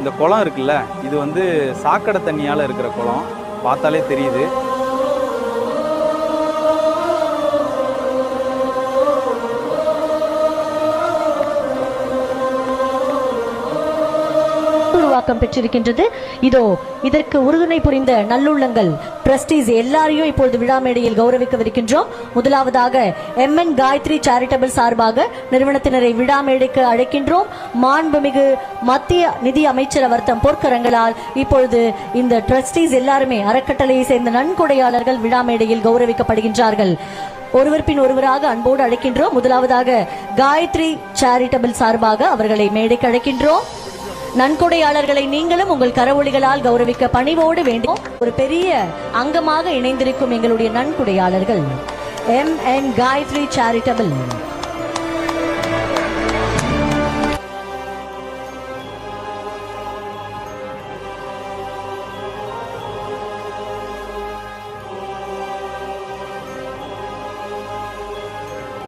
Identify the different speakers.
Speaker 1: இந்த குளம் இருக்குல்ல, இது வந்து சாக்கடை தண்ணியால் இருக்கிற குளம், பார்த்தாலே தெரியுது.
Speaker 2: உருவாக்கம் பெற்றிருக்கின்றது. இதோ இதற்கு உறுதுணை புரிந்த நல்லுள்ளங்கள் ட்ரஸ்டீஸ் எல்லாரையும் இப்பொழுது விழா மேடையில் கௌரவிக்கவிருக்கின்றோம். முதலாவதாக MN காயத்ரி சேரிட்டபிள் சார்பாக நிறுவனத்தினரை விழா மேடைக்கு அழைக்கின்றோம். மாண்புமிகு மத்திய நிதி அமைச்சர் அவர்தம் பொற்கரங்களால் இப்பொழுது இந்த ட்ரஸ்டீஸ் எல்லாருமே அறக்கட்டளையை சேர்ந்த நன்கொடையாளர்கள் விழா மேடையில் கௌரவிக்கப்படுகின்றார்கள். ஒருவர் பின் ஒருவராக அன்போடு அழைக்கின்றோம். முதலாவதாக காயத்ரி சேரிட்டபிள் சார்பாக அவர்களை மேடைக்கு அழைக்கின்றோம். நன்கொடையாளர்களை நீங்களும் உங்கள் கரவொலிகளால் கௌரவிக்க பணிவோடு வேண்டும். ஒரு பெரிய அங்கமாக இணைந்திருக்கும் எங்களுடைய நன்கொடையாளர்கள் MN காயத்ரி சேரிட்டபிள்